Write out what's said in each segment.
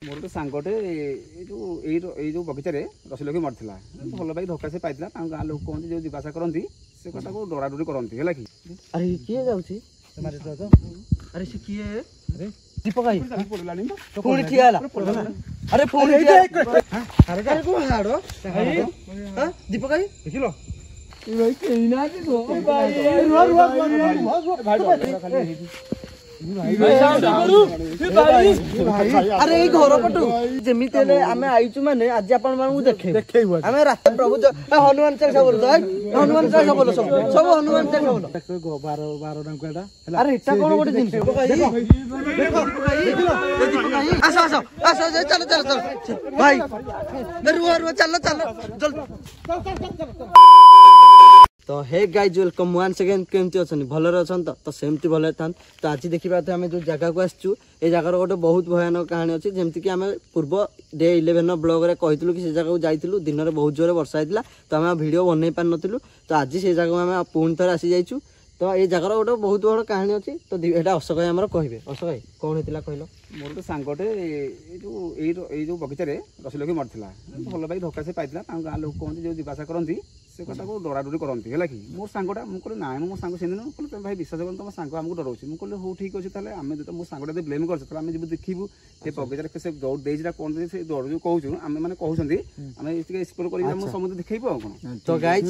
मोर गोटे सांगटे जो बगीचार रसी लगे मरला भल भाई धक्का से पाइला गाँ लोक कहते जो जीवासा करती से कथा को डराडरी करती है कि अरे किए जाउची अरे से किए अरे दीपक भाई पड़लानी पुणी ठिया हला अरे पुणी ठिया अरे को हाडो हां दीपक भाई देखिलो ए भाई केना के गो भाई अरे घर पटू जमी आमे आईचु माने आज आपण मानू देखे आमे रात प्रभु हनुमान चालीसा बोल हनुमान चालीसा बोल सब हनुमान चालीसा बोल 12 डंका अरे इटा कोन गोटे दिन देखो आसो आसो आसो चलो चलो चलो भाई रुआ रुआ चलो चलो जल्दी तो hey guys welcome one second केमती अच्छा भलर अच्छा तो सेमती भल था तो आज देखा आम जो जगह को आसचु ए जगार गोटे बहुत भयानक कहानी अच्छी जमीक आम पूर्व डे 11 ब्लॉग रे कहूँ कि जगह को जाइलु दिन में बहुत जोर वर्षा होता तो आम वीडियो बनई पार नु तो आज से जगह आम पुणी थर आसी जाइचु तो ये जगार गोटे बहुत बड़ कहानी अच्छी तो यहाँ अशोक भाई आम कहे अशोक भाई कौन होता कहल मोर गोटे सांगटे जो बगीचार रसी लगे मरला भल भाई धक्का से पाइला गाँ लोक कहते जो जीवासा करती से कथा को डराडरी करती है कि मोर सांगटा मुझे ना मो सांग से दिन कहते भाई विश्वास कर तुम सांग आमको डराऊँ मुझे हो ठीक अच्छे ताले आम जो मो सांगटा ब्लेम कर देखू से बगीचार से दौड़ देटा कौन से दौड़ जो कहूँ आम मैंने कहते आम एक्सप्लोर कर समझ देखो कौन तो गाइज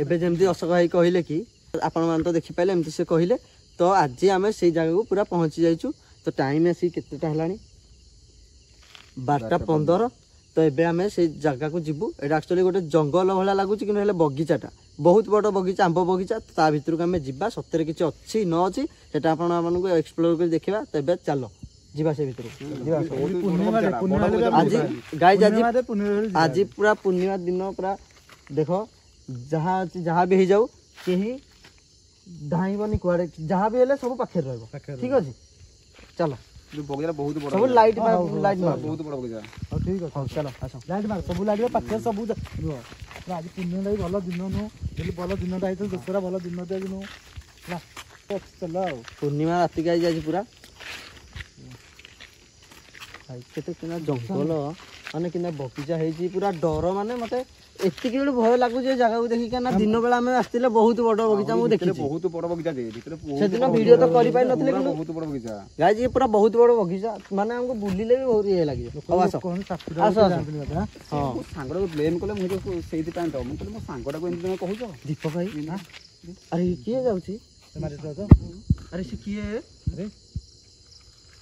एबे जमती अशोक भाई कहले कि आपण मान तो देखि पाइले एमती से कहले तो आज आम से जगह को पूरा पहुंची जाइचु तो टाइम आसी केतेटा हलानी 12:15 तो एबे आम से जगह को जीवु एटा एक्चुअली गोटे जंगल भला लगुच कि बगीचाटा बहुत बड़ बगीचा आंब बगीचा ता भितर को आम जीवा सत्य किसी अच्छी न अच्छी सेटा आपण मानक एक्सप्लोर कर देखा तो एबे चलो जीवा से भितर आज पूरा पूर्णिमा दिन पूरा देख जहाँ भी हो जाऊ कहीं धाइबनी कुआड़े जहाँ भी हेले सब पाखे रहिबो ठीक अछि चलो जो बगीचा बहुत बड़ सब लाइट मार बहुत बड़ बगीचा हां ठीक अछि चलो आसो लाइट मार सब लाइट पाखे सब आज पुण्य भाई भल दिन नु भल दिन दाई तो दूसरा भल दिन दे नु चलो पूर्णिमा राति गाई जाई पूरा भाई केते किना जंगल माने किना बगीचा हेजी पूरा डर माने मते एतिक बेले भय लागु जे जगह को देखि ना दिन बेला में आस्तिले बहुत बड़ बगीचा मु देखि बहुत बड़ बगीचा जे से दिन वीडियो तो करि पाइ नथले कि बहुत बड़ बगीचा गाइस ये पूरा बहुत बड़ बगीचा माने हमको बुलिले भी बहुत ये लागि आसो आसो हां सांगड़ा को ब्लेम कले मु सेति टाइम तो मु मो सांगड़ा को एंत कहू छ दीपक भाई अरे किए जाउची मारे तो अरे से किए अरे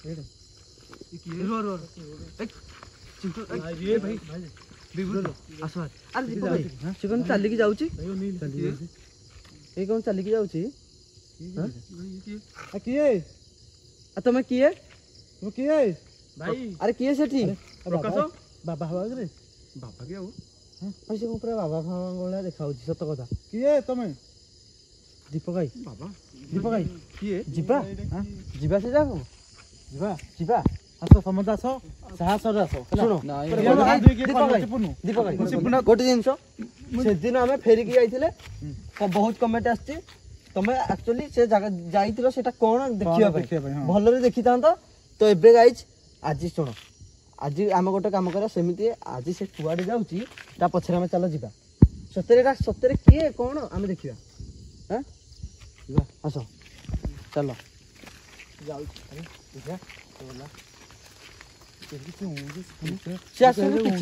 ये किए रो रो चिंटू अरे भाई आसो अरे दीपक भाई से कौन चली की जाउची ए कौन चली की जाउची हां किए आ तमे किए तू किए भाई अरे किए सेठी प्रकाश बाबा हवा रे बाबा के आउ ऐसे को पूरा बाबा भांगोला देखाउची सत कथा किए तमे दीपक भाई बाबा दीपक भाई किए जीवा हां जीवा से जाबो जीवा जीवा आसो समझ आसो साहस रे आसो सुनो दीपक भाई गोटे जिनस से दिन आमे फेरी की जाइथिले बहुत कमेंट आछी तमे एक्चुअली से जगह जाइथिलो सेटा कोन देखिया भल रे देखिता तो एबे गाइज आज सुनो आज आम गोटे काम करा सेमिति आज से कुआडे जाउची ता पछरे में चलो जीवा सतरे किए कोन आमे देखिया हैं जीवा आसो चलो जाउ अरे जीवा बोला किसी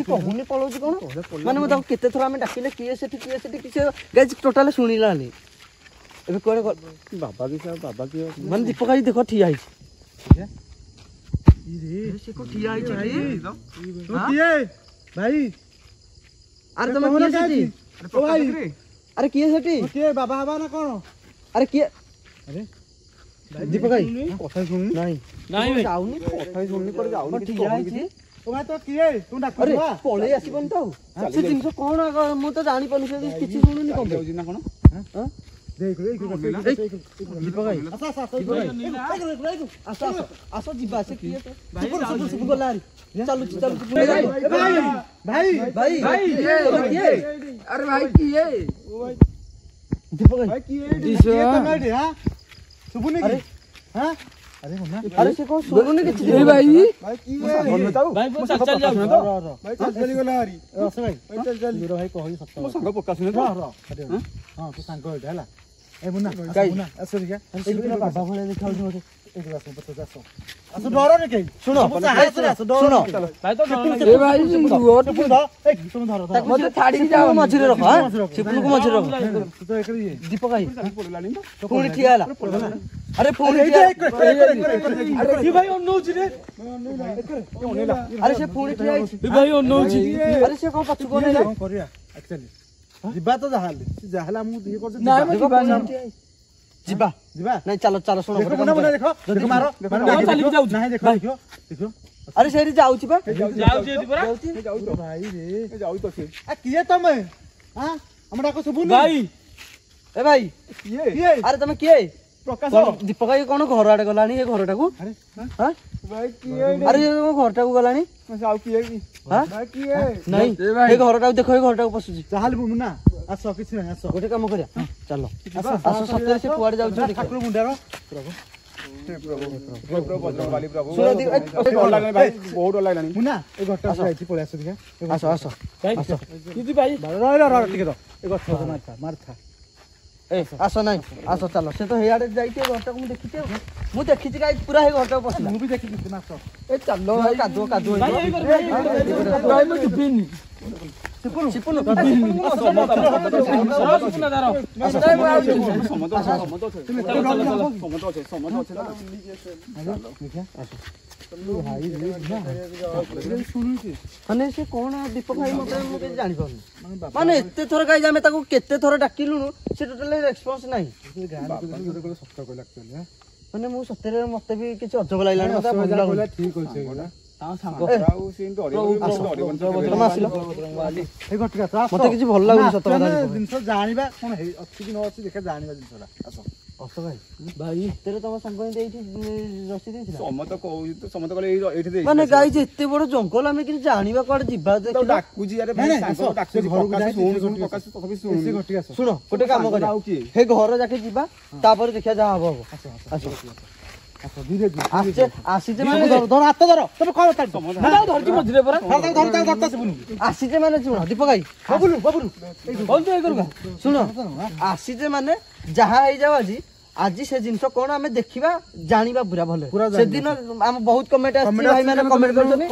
कहूनी पलाउछ कौन माने मतलब केते थरा में डाकिले किए सेठी किसी गाइस टोटल सुनिलानी एबे कोन बाबा की मन दीपक भाई देखो ठिया आइछ रे से को ठिया आइछ तू किए भाई अरे तुम किए सेठी अरे किए सेठी किए बाबा हवा ना कौन अरे किए अरे दीपक भाई कथा सुन नहीं भाई जाउनी कथा सुननी पर जाउनी ठिया आइछ तुम्हें तो किए तू डाक अरे पळे आसीबन तो से जिंस कोन मु तो जानि पनु से किछि सुनुनी कोन जाउजी ना कोन हां देख दीपक भाई आसो जीवा से किए तो भाई गोलारी चलु भाई अरे भाई किए दीपक भाई किए दिस हां सुबुनी अरे हां अरे मुन्ना अरे से कौन सुनुनी किछि ए भाई भाई की भाई ମୁଁ ସାଙ୍ଗ चल ପକାଶୁନି जाऊ ତ ଭାଇ ଚାଲି ଗଲା ହାରି ଆସ ଭାଇ ଚାଲ ଭାଇ କହି ସତ ମୋ ସାଙ୍ଗ ପ୍ରକାଶ ନେ ହଁ ତୁ ସାଙ୍ଗ ଏଇଟା ହେଲା ଏ ମୁନ୍ନା କାଇଁ? ମୁନ୍ନା ଆସ ଦେଖିଆ ବାବା ଭଳିଆ ଦେଖାଉଛି ମତେ ଏଇଠି ଆସ ପଛକୁ ଆସ ଆସ ଡରନି କେହି ଶୁଣ ସାହସରେ ଆସ ଡର ଭାଇ ତ ଏ ଭାଇ ଚିପୁନ ଧର ଏଇ ଚିପୁନ ଧର ଧର ମତେ ଛାଡିକି ଯାଅ ମଝିରେ ରଖ ହାଁ ଚିପୁନକୁ ମଝିରେ ରଖ ତୁ ତ ଏକରେ ଇଏ ଦୀପକ ଭାଇ ପଡିଲାଣି ତ ପୁଣି ଠିଆ ହେଲା ଆରେ ପୁଣି ଠିଆ କି ଭାଇ ଅନଉଛି ରେ ଆରେ ସେ ପୁଣି ଠିଆ ହେଇଛି ଭାଇ ଅନଉଛି ଆରେ ସେ କଣ ପଛକୁ ଅନେଇଲା କଣ କରିବା ଆକ୍ଚୁଆଲି ଯିବା ତ ଯାହାହେଲେ ଯାହାହେଲେ ଆମକୁ ଇଏ କରୁଛ ନାଇଁ ମ ଯିବା ଯିବା ଯିବା ନାଇଁ ଚାଲ ଚାଲ ଶୁଣ ଦେଖ ମୁନା ମୁନା ଦେଖ ଦେଖ ମାର ଚାଲିକି ଯାଉଛି ନାହିଁ ଦେଖ ଦେଖ ଦେଖ ଆରେ ସେଇଠି ଯାଉଛି ବା ଯାଉଛି ଏଠି ପରା ଭାଇ ରେ ଯାଉଛି ତ ସେ ଆ କିଏ ତମେ ହାଁ ଆମ ଡାକ ଶୁଭୁନି ଭାଇ ଏ ଭାଇ କିଏ କିଏ ଆରେ ତମେ କିଏ ପ୍ରକାଶ ଦୀପକ ଭାଇ କଣ ଘର ଆଡେ ଗଲାଣି ଏ ଘରଟାକୁ ଆରେ ହାଁ ଭାଇ କିଏ ଆରେ ଏ ଘରଟାକୁ ଗଲାଣି ଆଉ କିଏ କି ହାଁ ଭାଇ କିଏ ନାଇଁ ଏ ଘରଟାକୁ ଦେଖ ଏ ଘରଟାକୁ ପଶୁଛି ଯାହାହେଲେ ମୁନା ଆସ କିଛି ନାହିଁ ଆସ ଗୋଟେ କାମ କରିବା ଚାଲ ଆସ ସତରେ ସେ କୁଆଡେ ଯାଉଛି ଦେଖିବା। ଠାକୁର ମୁଣ୍ଡାର ବଜରଙ୍ଗବାଲି ପ୍ରଭୁ ଶୁଣ ଦି- ଏ- ଡର ଲାଗିଲାଣି ଭାଇ ବହୁତ ଡର ଲାଗିଲାଣି ମୁନା ଏ ଘରଟା ଯାଇଛି ପଳେଇ ଆସ ଦେଖିଆ ଆସ ଆସ ଆସ କିଦି ଭାଇ ରହ ଟିକେ ରହ ଏ ଗଛ ମାରଥା ମାରଥା ଏ ଆସ ନାଇଁ ଆସ ଚାଲ ସେ ତ ହେଇଆଡେ ଯାଇଛି ଏ ଘରଟାକୁ ମୁଁ ଦେଖିଛି ଆଉ। ମୁଁ ଦେଖିଛି ଗାଈ ପୁରା ଏ ଘରଟାକୁ ପଶିଲା ମୁଁ ବି ଦେଖିଛି ତୁମେ ଆସ ଏ ଚାଲ ଭାଇ କାଦୁଅ କାଦୁଅ ହେଇଯିବ। ଭାଇ ମୁଁ ଯିବିନି ଚିପୁନୁ ସମତ ମାନେ ସେ କଣ ଦୀପକ ଭାଇ ମତେ ମୁଁ କିଛି ଜାଣିପାରୁନି ମାନେ ଏତେ ଥର ଗାଈ ଆମେ ତାକୁ କେତେ ଥର ଡାକିଲୁଣୁ ସେ ଟୋଟାଲି ରେସ୍ପନ୍ସ ନାହିଁ ସତ କହିଲା ଆକ୍ଚୁଆଲି ମାନେ ମୁଁ ସତରେ ମତେ ବି କିଛି ଅଜବ ଲାଗିଲାଣି ମତେ ଭଲ ଲାଗୁନି। ଠିକ ଅଛି ଏଗୁଡା ଆଉ ସେ ତମେ ଆସିଲ ଏଇ ଘଟିକା ତ ଆସ ମତେ କିଛି ଭଲ ଲାଗୁନି ସତ କଥା ଆମେ ଦୀପକ ଭାଇ। ଜିନିଷ ଜାଣିବା କଣ ହେଇ ଅଛି କି ନ ଅଛି ଦେଖିଆ ଜାଣିବା ଜିନିଷଟା ଆସ ଅସ ଭାଇ ଭାଇ ତେରେ ତମ ସାଙ୍ଗ ଏମିତି ଏଇଠି ରସି ଦେଇଥିଲା ସମତ କହୁଛି ତ ସମତ କହିଲେ ଏଇଠି ଦେଇ ମାନେ ଗାଈ ଯେ ଏତେ ବଡ ଜଙ୍ଗଲ ଆମେ କିଛି ଜାଣିବା କୁଆଡେ ଯିବା ଦେଖିବା ଡାକୁଛି ଆରେ ଭାଇ ସାଙ୍ଗ ଡାକୁଛି ପ୍ରକାଶ ଶୁଣୁ ଶୁଣୁ ପ୍ରକାଶ ତଥାପି ଏଇ ଶୁଣୁ ଘଟିକା ଆସ ଶୁଣ ଗୋଟେ କାମ କରିବା ଆଉ କିଏ ହେ ଘର ଯାକେ ଯିବା ତାପରେ ଦେଖିବା ଯାହା ହବ ହବ ଆସ ଆସ ଆସ ଧୀରେ ଧୀରେ ଆସିଛେ ଆସିଛେ ମାନେ ଧର ଧର ହାତ ଧର ତମେ କଣ ତାର ଧରିଛି ମଝିରେ ପରା ଧର ଶିବୁନି ଆସିଛେ ମାନେ ଶୁଣ ଦୀପକ ଭାଇ ବବୁଲୁ ବବୁଲୁ ଶୁଣ ଆସିଛେ ମାନେ ଯାହା ହେଇଯାଉ ଆଜି ଆଜି ସେ ଜିନିଷ କଣ ଆମେ ଦେଖିବା ଜାଣିବା ପୁରା ଭଲ ପୁରା ସେଦିନ ଆମ ବହୁତ କମେଣ୍ଟ ଆସିଛି ଭାଇ ମାନେ କମେଣ୍ଟ କରିଛନ୍ତି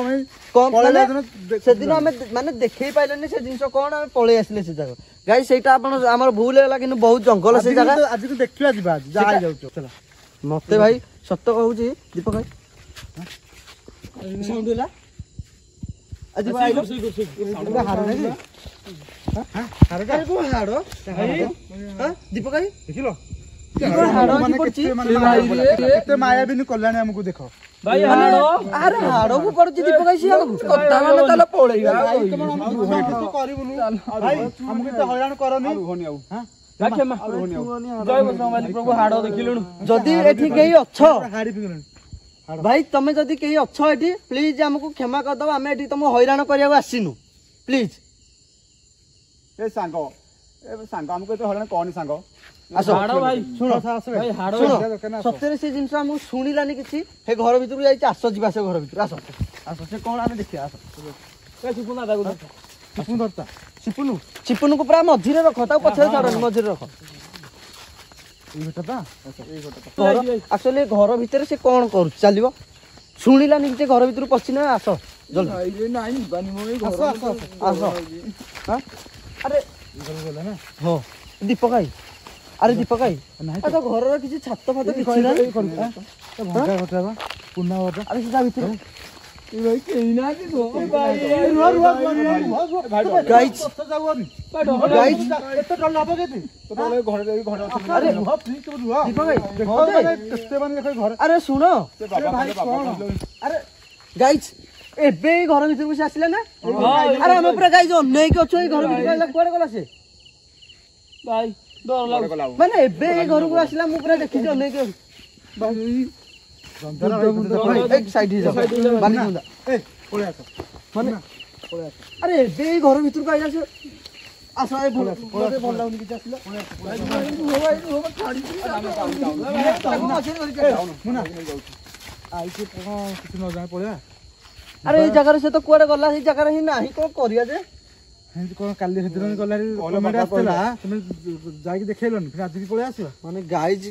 କମ ପଳେଇଲା ମାନେ ଦିନ ସେଦିନ ଆମେ ମାନେ ଦେଖେଇ ପାଇଲେନି ସେ ଜିନିଷ କଣ ଆମେ ପଳେଇ ଆସିଲେ ସେ ଜାଗା ଗାଈ ସେଇଟା ଆପଣ ଆମର ଭୁଲ ହେଲା କିନ୍ତୁ ବହୁତ ଜଙ୍ଗଲ ସେ ଜାଗା ଆଜିକୁ ଦେଖିବା ଯିବା ଆଜି ଯାହା ହେଇଯାଉଛ ମତେ ଭାଇ ସତ କହୁଛି ଦୀପକ ଭାଇ ସାଉଣ୍ଡ ହେଲା ଆଜି ଭାଇ ହାର ନାଇଁ ଆରେ କୋଉ ହାଡ ହାଁ ଦୀପକ ଭାଇ ଦେଖିଲ ହାଡ କି ପଡିଛି କେତେ ମାୟାବିନୀ କଲ୍ୟାଣୀ ଆମକୁ ଦେଖ ଭାଇ ଆରେ ହାଡକୁ ପଡୁଛି ଦୀପକ ଭାଇ ସିଆଡକୁ କଥା ମାନେ ତାହେଲେ ପଳେଇବା କରିବୁନୁ ଭାଇ ଆମକୁ ଏତେ ହଇରାଣ କରନି ରୁହନି ଆଉ ପ୍ରଭୁ ହାଡ ଦେଖିଲୁଣୁ ଯଦି ଏଠି କେହି ଅଛ ହାଡି ପିଗଲଣି ଭାଇ ତମେ ଯଦି କେହି ଅଛ ଏଠି ପ୍ଲିଜ ଆମକୁ କ୍ଷମା କରିଦବ ଆମେ ଏଠି ତମକୁ ହଇରାଣ କରିବାକୁ ଆସିନୁ ପ୍ଲିଜ ଏ ସାଙ୍ଗ ଆମକୁ ଏତେ ହଇରାଣ କହନି ସାଙ୍ଗ ଆସ ଭାଇ ଶୁଣ ଭାଇ ହାଡ ଶୁଣ ସତରେ ସେ ଜିନିଷ ଆମକୁ ଶୁଣିଲାନି କିଛି ସେ ଘର ଭିତରକୁ ଯାଇଛି ଆସ ଯିବା ସେ ଘର ଭିତରୁ ଆସ ଆସ ସେ କଣ ଆମେ ଦେଖିବା ଆସ ସୁନ୍ଦରତା ଚିପୁନକୁ ପୁରା ମଝିରେ ରଖ ତାକୁ ପଛରେ ଛାଡନି ମଝିରେ ରଖ ଏଇ ଘଟା ଆକ୍ଚୁଆଲି ଘର ଭିତରେ ସେ କଣ କରୁଛି ଚାଲିବ ଶୁଣିଲାନି କିଛି ଘର ଭିତରୁ ପଶିନା ଆସ ଜଲ୍ଦି ଆସ ଆରେ ଗଲା ନା ହଁ ଦୀପକ ଭାଇ ଆରେ ଦୀପକ ଭାଇ ତ ଘରର କିଛି ଛାତ ଫାତ କିଛି ନାହିଁ ଭଙ୍ଗା ଘଟା ବା ପୁନା ଘଟା ଆରେ ସେ ତା ଭିତରେ ଗାଇଛି ଏତେ ଡର ହବ କେତେ ଆରେ ଦୀପକ ଭାଇ ହଁ ଯେ। କେତେ ମାନେ ଦେଖ ଘରେ ଆରେ ଶୁଣ ଭାଇ କଣ ଆରେ ଗାଇଛି ଏବେ ଏଇ ଘର ଭିତରକୁ ସେ ଆସିଲା ନା ଆରେ ଆମେ ପୁରା ଗାଇଛି ଅନେଇକି ଅଛୁ ଏଇ ଘର ଭିତରକୁ ଆସିଲା କୁଆଡେ ଗଲା ସେ ଭାଇ ଡର ଲାଗୁଛି ମାନେ ଏବେ ଏଇ ଘରକୁ ଆସିଲା ମୁଁ ପୁରା ଦେଖିଛି ଅନେଇକି ଅଛୁ ସାଇଡ ହେଇଯାଉ ବାଲି ବୁନ୍ଦା ଏ ପଳେଇ ଆସ ମାନେ ଆରେ ଏବେ ଏଇ ଘର ଭିତରକୁ ଆଇଲା ସେ ଆସ ଏ ଭଲ ମୋତେ ଭଲ ଲାଗୁନି କିଛି ଆସିଲ ଆଇଛି କଣ କିଛି ନ ଜାଣି ପଳେଇବା ଆରେ ଏଇ ଜାଗାରେ ସେ ତ କୁଆଡେ ଗଲା ସେଇ ଜାଗାରେ ହିଁ ନାହିଁ କଣ କରିବା ଯେ ଏମିତି କଣ କାଲି ସେଦିନ ଗଲା କମେଣ୍ଟ ଆସିଥିଲା ତମେ ଯାଇକି ଦେଖେଇଲନି ଫେର ଆଜିକି ପଳେଇ ଆସିବ ମାନେ ଗାଇଜ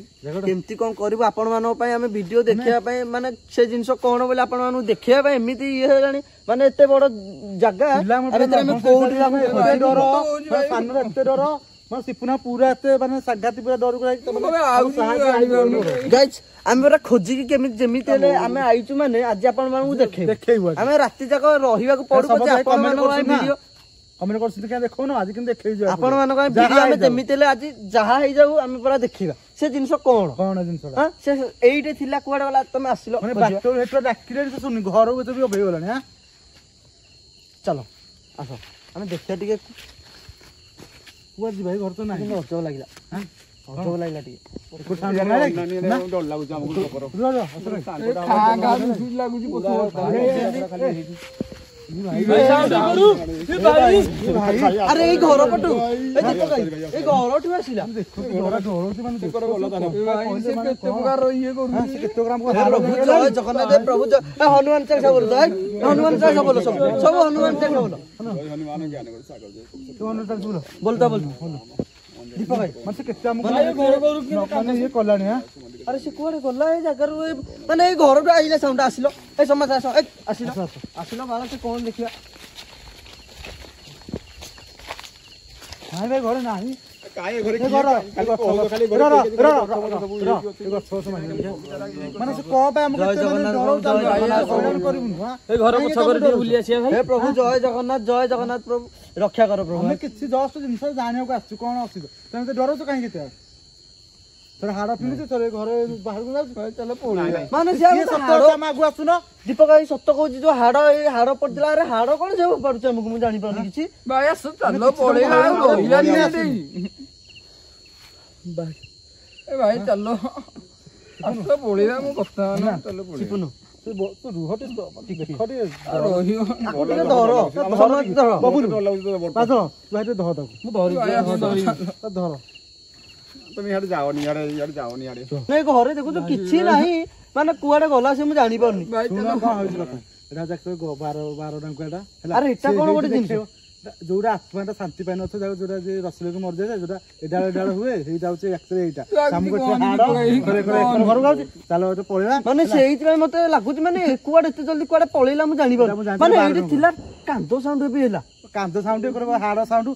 କେମିତି କଣ କରିବୁ ଆପଣ ମାନଙ୍କ ପାଇଁ ଆମେ ଭିଡିଓ ଦେଖିବା ପାଇଁ ମାନେ ସେ ଜିନିଷ କଣ ବୋଲି ଆପଣ ମାନଙ୍କୁ ଦେଖିବା ପାଇଁ ଏମିତି ଇଏ ହେଲାଣି ମାନେ ଏତେ ବଡ ଜାଗା ଏତେ ଡର ମାନେ ସିପୁନା ପୁରା ଏତେ ମାନେ ସାଘାତି ପୁରା ଡରକୁ ଗାଇଜ ଆମେ ପୁରା ଖୋଜିକି କେମିତି ଯେମିତି ହେଲେ ଆମେ ଆଇଛୁ ମାନେ ଆଜି ଆପଣ ମାନଙ୍କୁ ଦେଖେଇବୁ ଆମେ ରାତି ଯାକ ରହିବାକୁ ପଡୁ ଆପଣ ମାନଙ୍କ ପାଇଁ ଭିଡିଓ କମେଣ୍ଟ କରୁଛନ୍ତି କାଇଁ ଦେଖଉନ ଆଜି କିନ୍ତୁ ଦେଖେଇଛୁ ଆପଣ ମାନଙ୍କ ପାଇଁ ଭିଡିଓ ଆମେ ଯେମିତି ହେଲେ ଆଜି ଯାହା ହେଇଯାଉ ଆମେ ପୁରା ଦେଖିବା ସେ ଜିନିଷ କଣ କଣ ଜିନିଷ ସେ ଏଇଠି ଥିଲା କୁଆଡେ ଗଲା ତମେ ଆସିଲ ମାନେ ବାଟରୁ ହେଠୁ ଡାକିଲେ ସେ ଶୁଣି ଘରକୁ ଏତେ ବି ଅଭେଇ ଗଲାଣି ହଁ ଚାଲ ଆସ ଆମେ ଦେଖିବା ଟିକେ କୁଆଡେ ଯିବା ଘର ତ ନାହିଁ ଅଜବ ଲାଗିଲା ଅଜବ ଲାଗିଲା ଟିକେ ଆରେ ଏଇ ଘର ପଟୁ ଏଇ ଘରଠୁ ଆସିଲା ଜଗନ୍ନାଥ ପ୍ରଭୁ ହନୁମାନ ଚାଳିଶା ବୋଲ ହନୁମାନ ଚାଳିଶା ବୋଲ ସବୁ ହନୁମାନ ଚାଳିଶା ବୋଲ ବୋଲତା ଦୀପ ଭାଇ ମାନେ କେତେ ଇଏ କଲାଣି ଆରେ ସେ କୁଆଡେ ଗଲା ଏଇ ଜାଗାରୁ ମାନେ ଏଇ ଘରଠୁ ଆଇଲା ସାଉଣ୍ଡ ଆସିଲ ଏଇ ସମସ୍ତେ ଆସ ଆସିଲ ଆସିଲ ବାଳ ସେ କଣ ଦେଖିବା ନାଇଁ ଭାଇ ଘରେ ନାହିଁ ମାନେ ସେ କଣ ପାଇଁ ଆମକୁ ପ୍ରଭୁ ଜୟ ଜଗନ୍ନାଥ ପ୍ରଭୁ ରକ୍ଷା କର ପ୍ରଭୁ ଆମେ କିଛି ଜଷ୍ଟ ଜିନିଷ ଜାଣିବାକୁ ଆସିଛୁ କଣ ଅଛି ତମେ ଡରୁଛ କାହିଁକି କେତେ ହାଡ ଫିଙ୍ଗୁଛୁ ଘରେ ବାହାରକୁ ଯାଉଛୁ ମାନେ ଆଗକୁ ଆସୁନ ଦୀପକ ଭାଇ ସତ କହୁଛି ଯୋଉ ହାଡ ଏଇ ହାଡ ପଡିଥିଲା ଆରେ ହାଡ କଣ ଯାଉ ପାରୁଛି ଆମକୁ ମୁଁ ଜାଣିପାରୁନି କିଛି ଭାଇ ଚାଲ ପଳେଇବା ମୁଁ କଥା ଚିପୁନୁ ରୁହ ଟିକେ ଧର তুমি ইয়াড়ে যাওনি ইয়াড়ে যাওনি ইয়াড়ে ନାଇଁ ଘରେ ଦେଖୁଛୁ କିଛି ନାହିଁ ମାନେ କୁଆଡେ ଗଲା ସେ ମୁଁ ଜାଣିପାରୁନି ଆରେ ଏଟା କଣ ଗୋଟେ ଜିନିଷ ଯୋଉଟା ଆତ୍ମାଟା ଶାନ୍ତି ପାଇ ନଥିବ ଯୋଉଟା ରସଲୋକ ମରିଯାଏ ଯୋଉଟା ଏଡାଳ ହୁଏ ସେଇଟା ହଉଛି ଏଇଟା ଘରକୁ ଯାଉଛି ଚାଲ ପଳେଇବା ମାନେ ସେଇଥିପାଇଁ ମତେ ଲାଗୁଛି ମାନେ କୁଆଡେ ଏତେ ଜଲ୍ଦି କୁଆଡେ ପଳେଇଲା ମୁଁ ଜାଣିପାରୁନି ମାନେ ଏଇଠି ଥିଲା କାନ୍ଦ ସାଉଣ୍ଡ ବି ହେଲା କାନ୍ଦ ସାଉଣ୍ଡ ହାଡ ସାଉଣ୍ଡ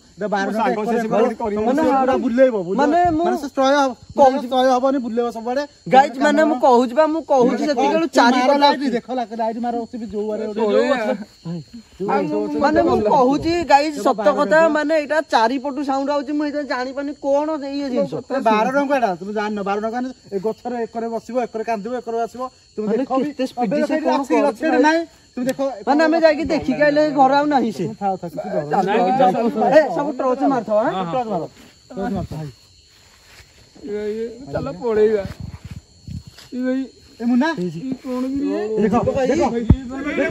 ବୁଲେଇବ ମାନେ ହବନି ବୁଲେଇବ ସବୁଆଡେ ଗାଇଜ ମାନେ ମୁଁ କହୁଛି ବା ମୁଁ କହୁଛି ସେତିକି ଚାରିପଟ ଦେଖ ଲାଇଟ ମାର ଯୋଉ ମାନେ ମୁଁ କହୁଛି ଗାଇଜ ସତ କଥା ମାନେ ଏଇଟା ଚାରିପଟୁ ସାଉଣ୍ଡ ଆଉଛି ମୁଁ ଏଇଟା ଜାଣିପାରୁନି କଣ ଇଏ ଜିନିଷ 12 ଟଙ୍କା ତୁମେ ଜାଣିନ 12 ଟଙ୍କା ଏ ଗଛରେ ଏକରେ ବସିବ ଏକରେ କାନ୍ଦିବ ଏକରେ ଆସିବ ତୁମେ ଦେଖ ନାଇଁ তুমি দেখো মানে আমি যাইকি দেখি গাইলে ঘর আউ নাহি সে সব টর্চ মারছো হ্যাঁ টর্চ মারো চাল পড়েইবা এ মুন্না কোন কি দেখো দেখো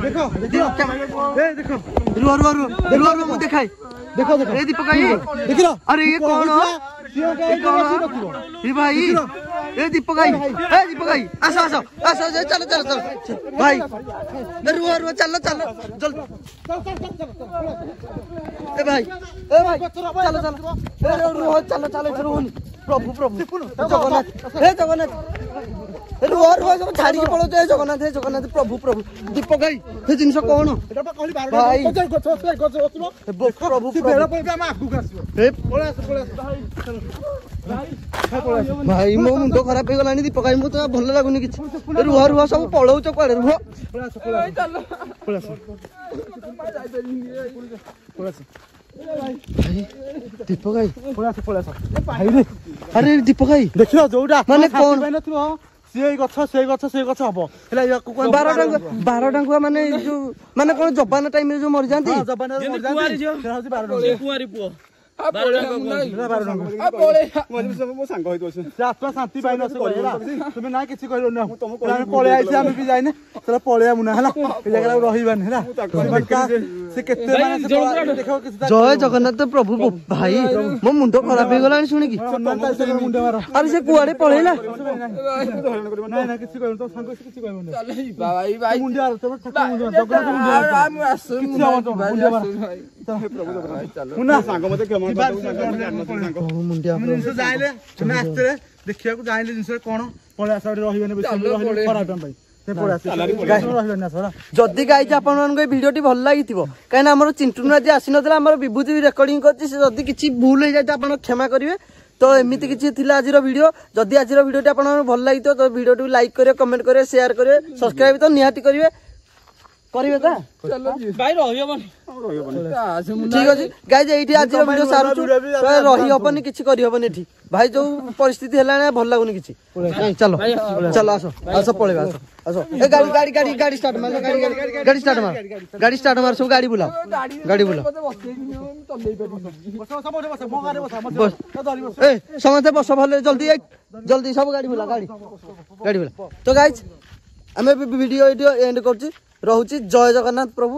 দেখো দেখো দেখো रुआ रुआ रुआ रुआ रुआ मु देखाई देखो देखो ए दीपक भाई देखिलो अरे ये कौन ये भाई ए दीपक भाई आसो आसो आसो चलो चलो चलो भाई रुआ रुआ चलो चलो चल ए भाई चलो चलो रुआ चलो चलो रुआ प्रभु प्रभु जगन्नाथ हे जगन्नाथ रुआ रुआ सब छाड़ी के पळो जगन्नाथ हे जगन्नाथ प्रभु प्रभु दीपक भाई हे जिंस कोन एटा पा कहली 12 भाई प्रभु बेला पळके हम आगु आसीबो ए पळे आस भाई मो मुंडो खराब हो गलानी दीपक भाई मो तो भल लागुनी किछ रुआ रुआ सब पळौच कोडे रुआ दीपक भाई पळे आस भाई रे अरे दीपक भाई देखियो जोडा माने कोन नथिबो से गछ हबो हेला 12 टांगुआ माने जो माने कोन जबान टाइम रे जो मर जांती जबान मर जांती से होची 12 टांगुआ कुआरी पुओ ମୋ ସାଙ୍ଗ ହେଇतो ଆତ୍ମା ଶାନ୍ତି ପାଇ ନଥିବ ତୁମେ ନା କିଛି କହିଲ ନା ପଳେଇ ଆଇଛି ଆମେ ବି ଯାଇନେ ତାହେଲେ ପଳେଇବା ମୁନା ହେଲା ଏ ଜାଗାରେ ରହିବାନି ହେଲା से केते माने से देखो किसी जय जगन्नाथ प्रभु भाई मो मुंड खराब हो गलानी सुनी की मुंडे मारो अरे से कुआडे पळेला ना ना किसी कहन तो सांग किसी कहन चल भाई भाई मुंडे मारो तो मुंडे हम आसु मुंडे मुन्ना ସାଙ୍ଗ ମତେ କ୍ଷମା मुंडिया ଜିନିଷ ଯାଇଲେ ତୁମେ ଆସିଥିଲେ ଦେଖିବାକୁ ଯାଇଲେ ଜିନିଷ କଣ ପଳେଇ ଆସ ରହିବେନି ବେଶୀ ରହିଲେ ଖରାପ ପାଇଁ ସେ ପଳେଇ ଆସ ରହିବେନି ଆସ जदि गाइज आपण ମାନଙ୍କୁ ए भिडियोटी भल लागिथिबो काहे हमर चिंटू आज आसी नथला हमर विभूति भी रेकॉर्डिंग करछि से जदि किछि भूल हो जाय त आपण क्षमा करिवे तो एमिति किछि थिला आजिरो वीडियो जदि आजिरो वीडियोटी आपण भल लागितो तो वीडियोटी लाइक करिवे कमेंट करिवे शेयर करिवे सब्सक्राइब तो निहाती करिवे करिवे ता चलो भाई रहि हबनी आसु ठीक अछि गाइज एठी आजिरो वीडियो सारू रहि हबनी किछि करि हबनी एठी भाई जो परिस्थिति हला ना भल लागुनी किछि चलो चलो आसो आसो पळेबा आसो आसो ए गाड़ी गाड़ी गाड़ी गाड़ी स्टार्ट मार गाड़ी स्टार्ट मार गाड़ी स्टार्ट मार सब गाड़ी बुलाओ गाड़ी बुलाओ बस ए समझते बस भले जल्दी जल्दी सब गाड़ी बुला गाड़ी गाड़ी बुला तो गाइज हमें वीडियो एंड करछि रहउछि जय जगन्नाथ प्रभु।